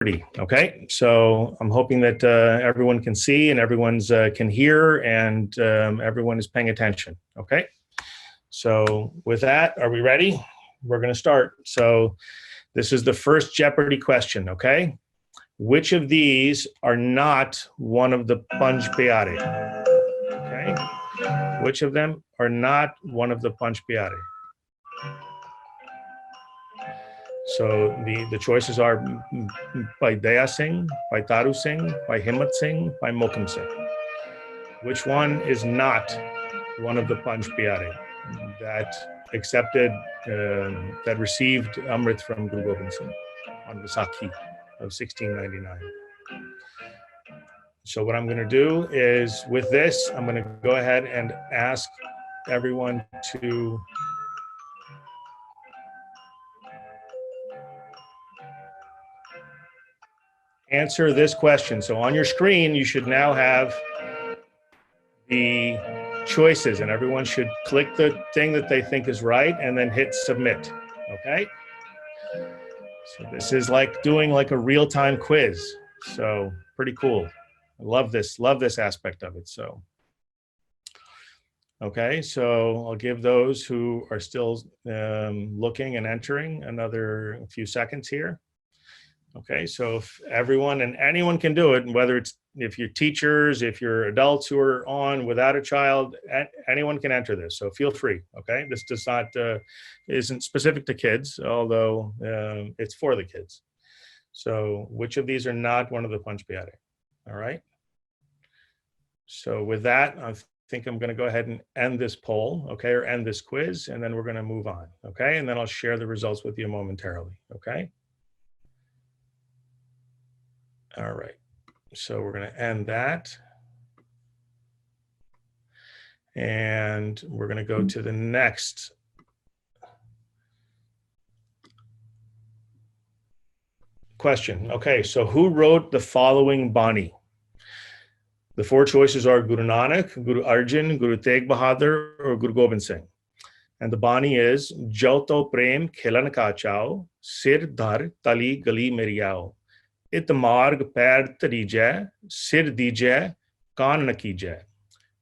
Jeopardy. Okay, so I'm hoping that everyone can see and everyone's can hear and everyone is paying attention. Okay, so with that, are we ready? We're going to start. So this is the first Jeopardy question. Okay, which of these are not one of the Panch Pyare? Okay, which of them are not one of the Panch Pyare? So the choices are by Daya Singh, by Taru Singh, by Himmat Singh, by Mokum Singh. Which one is not one of the Panch Pyare that accepted, that received Amrit from Guru Gobind Singh on Vaisakhi of 1699? So what I'm going to do is, with this, I'm going to go ahead and ask everyone to answer this question. So on your screen, you should now have the choices, and everyone should click the thing that they think is right and then hit submit. Okay. So this is like doing like a real-time quiz. So pretty cool. I love this aspect of it. So, okay. So I'll give those who are still looking and entering another few seconds here. Okay, so if everyone and anyone can do it, whether it's if you're teachers, if you're adults who are on without a child, anyone can enter this. So feel free. Okay, this does not isn't specific to kids, although it's for the kids. So which of these are not one of the Panch Pyare? All right. So with that, I think I'm going to go ahead and end this poll, okay, or end this quiz, and then we're going to move on. Okay, and then I'll share the results with you momentarily. Okay. All right, so we're going to end that. And we're going to go to the next question. Okay, so who wrote the following Bani? The four choices are Guru Nanak, Guru Arjan, Guru Tegh Bahadur, or Guru Gobind Singh. And the Bani is Jo to prem khilan ka chao, sir dhar tali gali meri aao. It marg pair tarijay, sir dijay, kaan na kijay.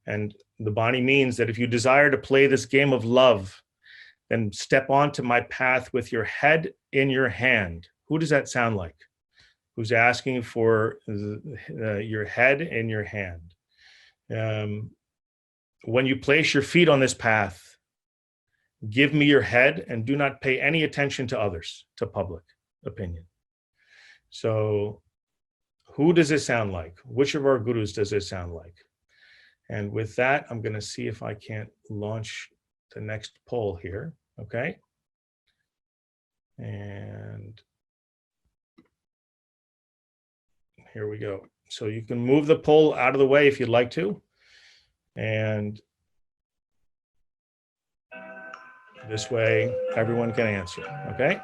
And the Bani means that if you desire to play this game of love, then step onto my path with your head in your hand. Who does that sound like? Who's asking for your head in your hand? When you place your feet on this path, give me your head and do not pay any attention to others, to public opinion. So who does it sound like? Which of our gurus does it sound like? And with that, I'm going to see if I can't launch the next poll here. Okay. And here we go. So you can move the poll out of the way if you'd like to. And this way, everyone can answer. Okay.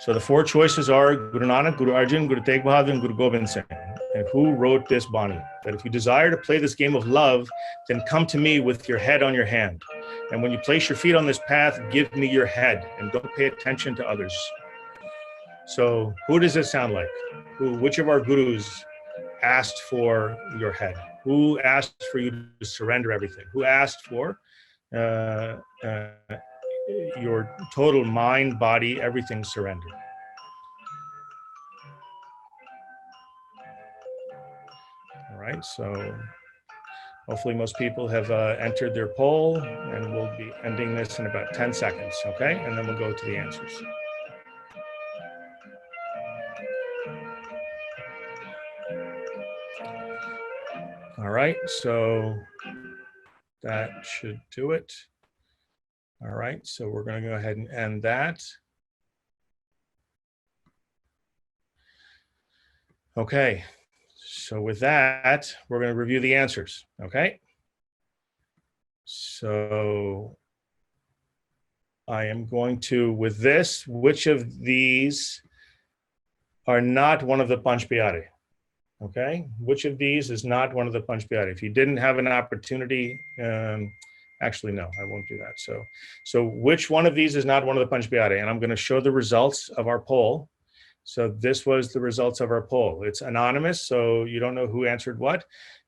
So the four choices are Guru Nanak, Guru Arjan, Guru Tegh Bahadur, and Guru Gobind Singh. And who wrote this Bani? That if you desire to play this game of love, then come to me with your head on your hand. And when you place your feet on this path, give me your head and don't pay attention to others. So who does it sound like? Which of our gurus asked for your head? Who asked for you to surrender everything? Who asked for your total mind, body, everything surrendered? All right, so hopefully most people have entered their poll, and we'll be ending this in about 10 seconds, okay? And then we'll go to the answers. All right, so that should do it. All right, so we're going to go ahead and end that. Okay, so with that, we're going to review the answers, okay? So I am going to, with this, which of these are not one of the Panch Pyare? Okay, which of these is not one of the Panch Pyare? If you didn't have an opportunity, actually, no, I won't do that. So which one of these is not one of the Panch Pyare? And I'm going to show the results of our poll. So this was the results of our poll. It's anonymous, so you don't know who answered what,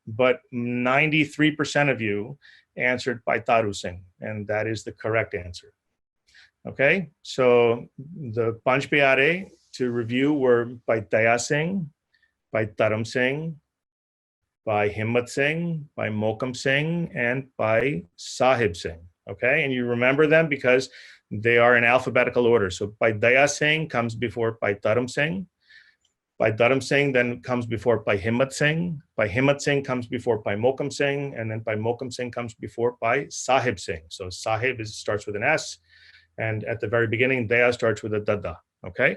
but 93% of you answered Paitaru Singh, and that is the correct answer. Okay, so the Panch Pyare to review were by Daya Singh, by Taram Singh, by Himmat Singh, by Mokam Singh, and by Sahib Singh. Okay, and you remember them because they are in alphabetical order. So by Daya Singh comes before by Taram Singh. By Dharam Singh then comes before by Himmat Singh. By Himmat Singh comes before by Mokam Singh, and then by Mokam Singh comes before by Sahib Singh. So Sahib starts with an S, and at the very beginning, Daya starts with a Dada. Okay,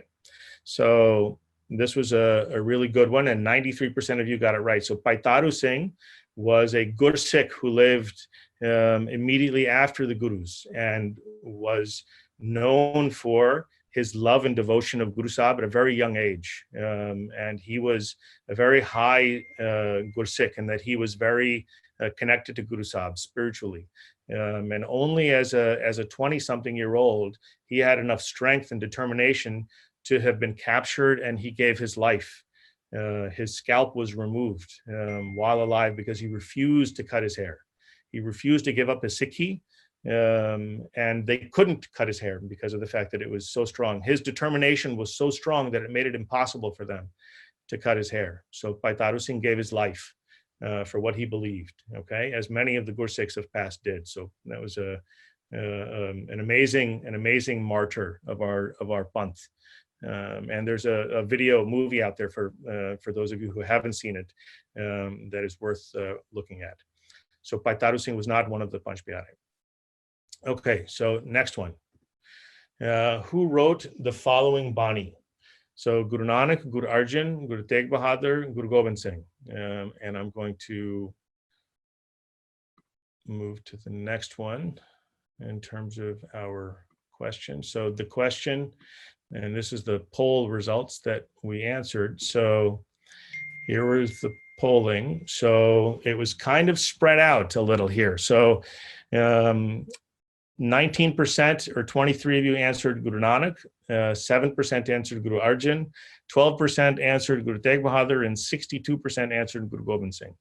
so this was a really good one, and 93% of you got it right. So Paitaru Singh was a Gursikh who lived immediately after the Gurus and was known for his love and devotion of Guru Sahib at a very young age. And he was a very high Gursikh, in that he was very connected to Guru Sahib spiritually. And only as a 20-something-year-old, he had enough strength and determination to have been captured, and he gave his life. His scalp was removed while alive because he refused to cut his hair. He refused to give up his Sikhi, and they couldn't cut his hair because of the fact that it was so strong. His determination was so strong that it made it impossible for them to cut his hair. So Paitaru Singh gave his life for what he believed, okay, as many of the Gursikhs of past did. So that was an amazing martyr of our Panth. And there's a video movie out there for those of you who haven't seen it that is worth looking at. So Paitaru Singh was not one of the Panch Pyare. Okay, so next one. Who wrote the following Bani? So Guru Nanak, Guru Arjan, Guru Tegh Bahadur, Guru Gobind Singh. And I'm going to move to the next one in terms of our question. So the question, and this is the poll results that we answered. So here was the polling. So it was kind of spread out a little here. So 19% or 23 of you answered Guru Nanak, 7% answered Guru Arjan, 12% answered Guru Tegh Bahadur, and 62% answered Guru Gobind Singh.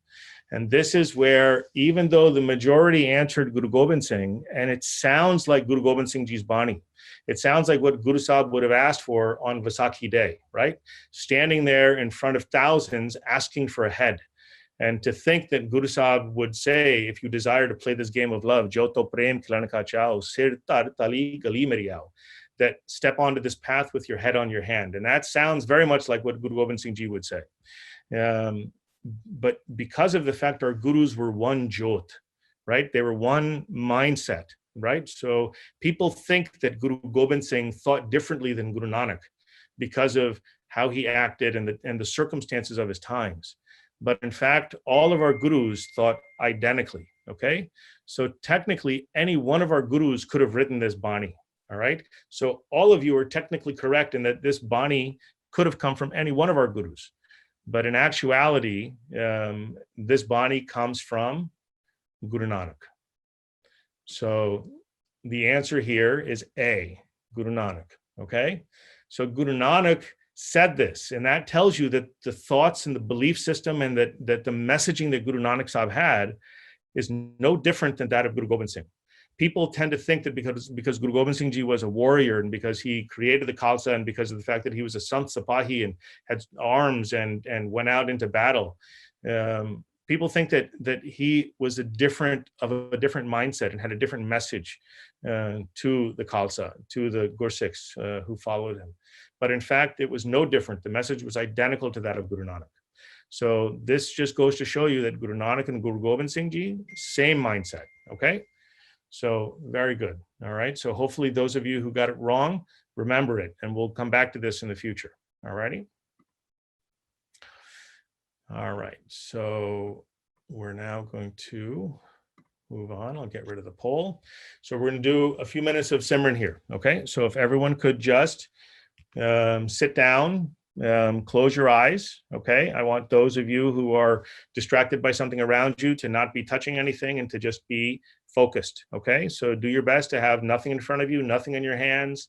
And this is where, even though the majority answered Guru Gobind Singh, and it sounds like Guru Gobind Singh Ji's Bani, it sounds like what Guru Sahib would have asked for on Vaisakhi Day, right? Standing there in front of thousands asking for a head. And to think that Guru Sahib would say, if you desire to play this game of love, Jo to prem khilana ka chao, sir tar tali gali meri aao, that step onto this path with your head on your hand. And that sounds very much like what Guru Gobind Singh Ji would say. But because of the fact our gurus were one jot, right? They were one mindset, right? So people think that Guru Gobind Singh thought differently than Guru Nanak because of how he acted and the circumstances of his times. But in fact, all of our gurus thought identically, okay? So technically, any one of our gurus could have written this Bani, all right? So all of you are technically correct in that this Bani could have come from any one of our gurus. But in actuality, this Bani comes from Guru Nanak. So the answer here is A, Guru Nanak, okay? So Guru Nanak said this, and that tells you that the thoughts and the belief system and that the messaging that Guru Nanak Sahib had is no different than that of Guru Gobind Singh. People tend to think that because Guru Gobind Singh Ji was a warrior, and because he created the Khalsa, and because of the fact that he was a Sant Sipahi and had arms and went out into battle, people think that he was a different mindset and had a different message to the Khalsa, to the Gursikhs who followed him. But in fact, it was no different. The message was identical to that of Guru Nanak. So this just goes to show you that Guru Nanak and Guru Gobind Singh Ji, same mindset, okay? So very good, all right? So hopefully those of you who got it wrong, remember it, and we'll come back to this in the future, all righty? All right, so we're now going to move on. I'll get rid of the poll. So we're gonna do a few minutes of Simran here, okay? So if everyone could just sit down, close your eyes, okay? I want those of you who are distracted by something around you to not be touching anything and to just be focused, okay? So do your best to have nothing in front of you, nothing in your hands,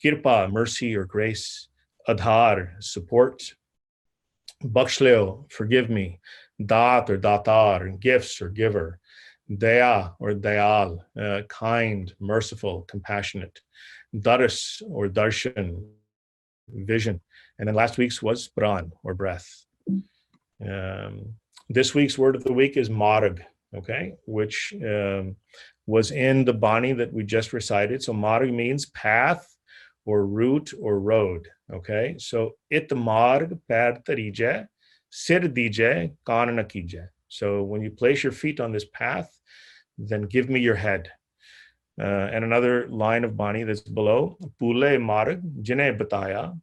Kirpa, mercy or grace. Adhar, support. Baksh forgive me. Dat or datar, gifts or giver. Daya or dayal, kind, merciful, compassionate. Daras or darshan, vision. And then last week's was pran or breath. This week's word of the week is marg, okay, which was in the Bani that we just recited. So marg means path or route or road, okay? So it marg pair tarije, sir dije, kaan na kije. So when you place your feet on this path, then give me your head. And another line of Bani that's below, Pule marg jine bataya,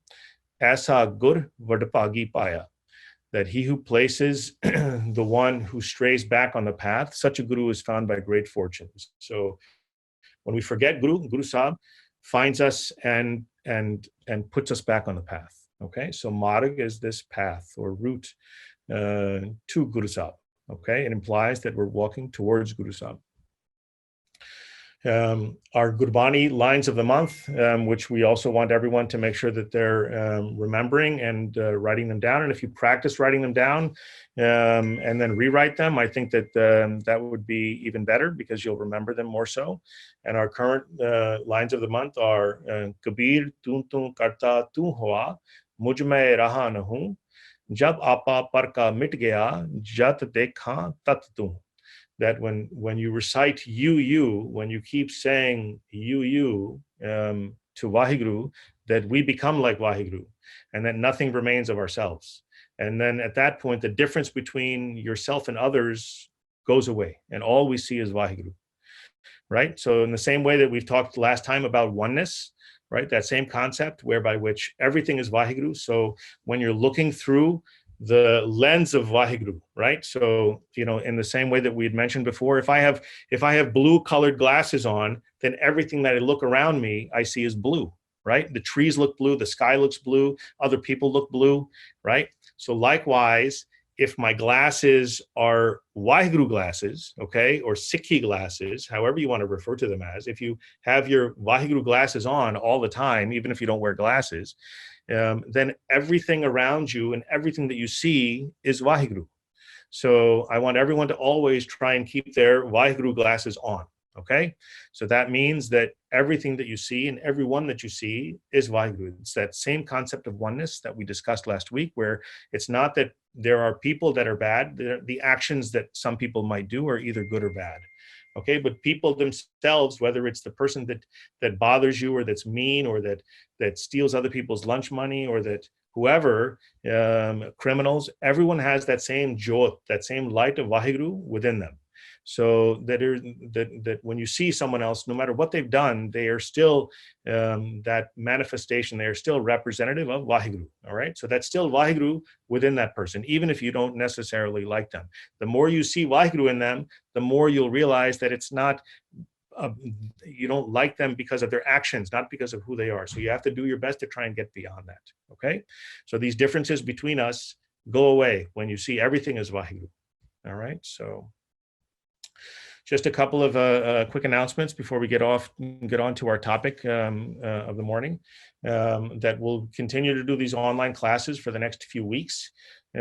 aisa gur vadpagi paya. That he who places the one who strays back on the path, such a guru is found by great fortunes. So when we forget Guru Sahib finds us and puts us back on the path. Okay, so marg is this path or route to Guru Sahib. Okay, it implies that we're walking towards Guru Sahib. Our Gurbani lines of the month, which we also want everyone to make sure that they're remembering and writing them down. And if you practice writing them down and then rewrite them, I think that that would be even better because you'll remember them more so. And our current lines of the month are Kabir tu karta tu hua, mujh mein raha na hu, jab apa par ka mit gaya, jat dekha tat tu. That when you recite you, when you keep saying you to Vaheguru, that we become like Vaheguru and that nothing remains of ourselves. And then at that point, the difference between yourself and others goes away and all we see is Vaheguru, right? So in the same way that we've talked last time about oneness, right? That same concept whereby which everything is Vaheguru. So when you're looking through the lens of Vaheguru, right? So, you know, in the same way that we had mentioned before, if I have blue colored glasses on, then everything that I look around me, I see is blue, right? The trees look blue, the sky looks blue, other people look blue, right? So likewise, if my glasses are Vaheguru glasses, okay, or Sikhi glasses, however you want to refer to them as, if you have your Vaheguru glasses on all the time, even if you don't wear glasses, then everything around you and everything that you see is Vaheguru. So I want everyone to always try and keep their Vaheguru glasses on, okay? So that means that everything that you see and everyone that you see is Vaheguru. It's that same concept of oneness that we discussed last week, where it's not that there are people that are bad, the actions that some people might do are either good or bad. Okay, but people themselves, whether it's the person that bothers you or that's mean or that steals other people's lunch money or that whoever, criminals, everyone has that same jyot, that same light of Vaheguru within them. So that when you see someone else, no matter what they've done, they are still that manifestation, they are still representative of Vaheguru, all right? So that's still Vaheguru within that person, even if you don't necessarily like them. The more you see Vaheguru in them, the more you'll realize that it's not, you don't like them because of their actions, not because of who they are. So you have to do your best to try and get beyond that, okay? So these differences between us go away when you see everything as Vaheguru, all right? So just a couple of quick announcements before we get on to our topic of the morning. That we'll continue to do these online classes for the next few weeks. You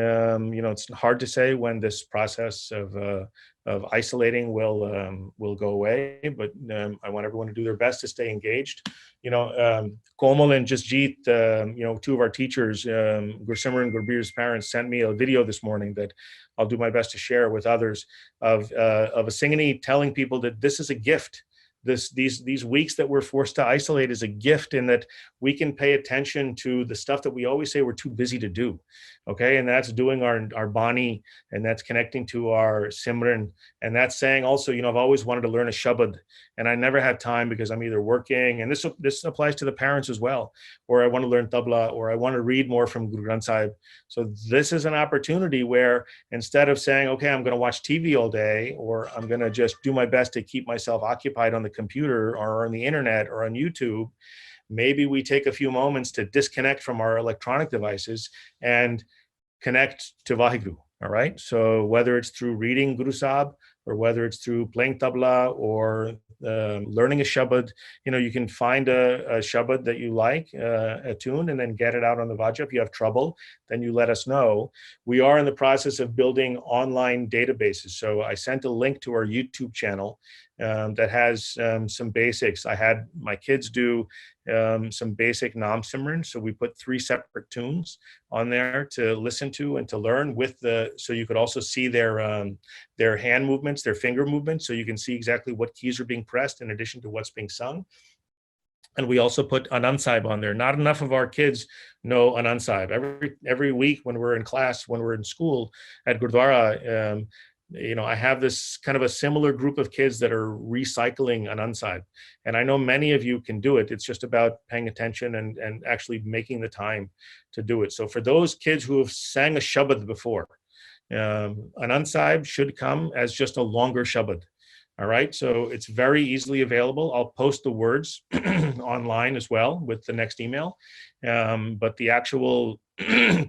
know, it's hard to say when this process of isolating will go away, but I want everyone to do their best to stay engaged. You know, Komal and Jasjeet, you know, two of our teachers, Gursimran and Gurbir's parents, sent me a video this morning that I'll do my best to share with others of a Singhani telling people that this is a gift. These weeks that we're forced to isolate is a gift in that we can pay attention to the stuff that we always say we're too busy to do, okay? And that's doing our Bani, and that's connecting to our Simran, and that's saying also, you know, I've always wanted to learn a Shabad, and I never have time because I'm either working, and this applies to the parents as well, or I want to learn Tabla, or I want to read more from Guru Granth Sahib. So this is an opportunity where instead of saying, okay, I'm going to watch TV all day, or I'm going to just do my best to keep myself occupied on the computer or on the internet or on YouTube, maybe we take a few moments to disconnect from our electronic devices and connect to Vaheguru, all right? So whether it's through reading Guru Sahib, or whether it's through playing tabla or learning a shabad, you can find a shabad that you like, a tune, and then get it out on the Vaja. If you have trouble, then you let us know. We are in the process of building online databases. So I sent a link to our YouTube channel that has some basics. I had my kids do some basic Naam Simran. So we put 3 separate tunes on there to listen to and to learn so you could also see their hand movements, their finger movements. So you can see exactly what keys are being pressed in addition to what's being sung. And we also put Anand Sahib on there. Not enough of our kids know Anand Sahib. Every week when we're in class, when we're in school at Gurdwara, I have this kind of a similar group of kids that are recycling Anand Sahib. And I know many of you can do it. It's just about paying attention and actually making the time to do it. So for those kids who have sang a Shabad before, Anand Sahib should come as just a longer Shabad. All right, so it's very easily available. I'll post the words online as well with the next email. But the actual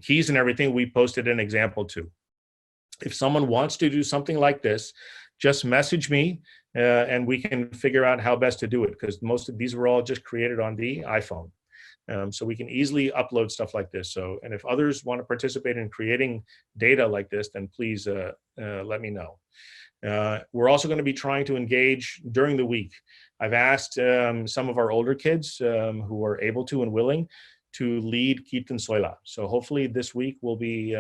keys and everything, we posted an example too. If someone wants to do something like this, just message me and we can figure out how best to do it, because most of these were all just created on the iPhone. So we can easily upload stuff like this. So, and if others want to participate in creating data like this, then please let me know. We're also going to be trying to engage during the week. I've asked some of our older kids who are able to and willing to lead Kirtan Soila. So hopefully this week we'll be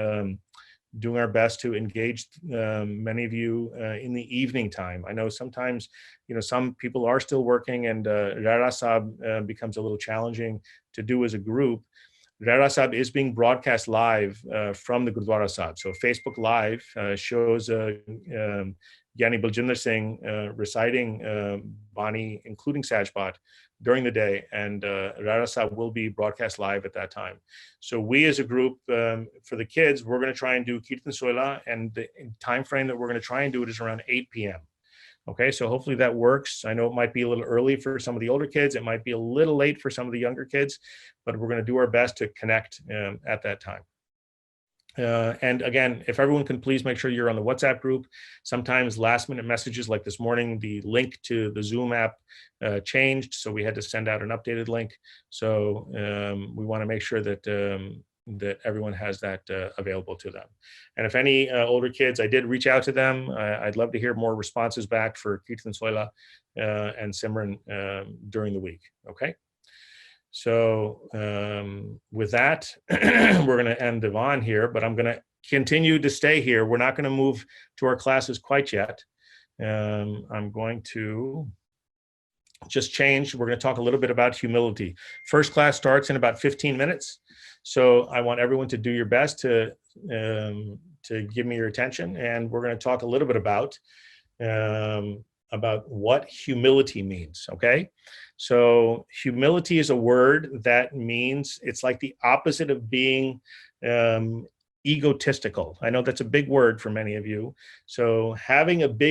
doing our best to engage many of you in the evening time. I know sometimes, some people are still working, and Rara Sahib becomes a little challenging to do as a group. Rara Sahib is being broadcast live from the Gurdwara Sahib. So Facebook Live shows Gyani Baljinder Singh reciting Bani, including Sajbat, during the day, and Rara Sahib will be broadcast live at that time. So we as a group, for the kids, we're going to try and do Kirtan Soila, and the time frame that we're going to try and do it is around 8 p.m. Okay, so hopefully that works. I know it might be a little early for some of the older kids. It might be a little late for some of the younger kids, but we're going to do our best to connect at that time. And again, if everyone can please make sure you're on the WhatsApp group. Sometimes last minute messages like this morning, the link to the Zoom app changed, so we had to send out an updated link. So we want to make sure that that everyone has that available to them. And if any older kids, I did reach out to them. I'd love to hear more responses back for Kirtan Soila and Simran during the week. Okay. So with that, we're going to end Divaan here, but I'm going to continue to stay here. We're not going to move to our classes quite yet. I'm going to just change. We're going to talk a little bit about humility. First class starts in about 15 minutes. So I want everyone to do your best to give me your attention. And we're going to talk a little bit about what humility means, okay? So humility is a word that means, it's like the opposite of being egotistical. I know that's a big word for many of you. So having a big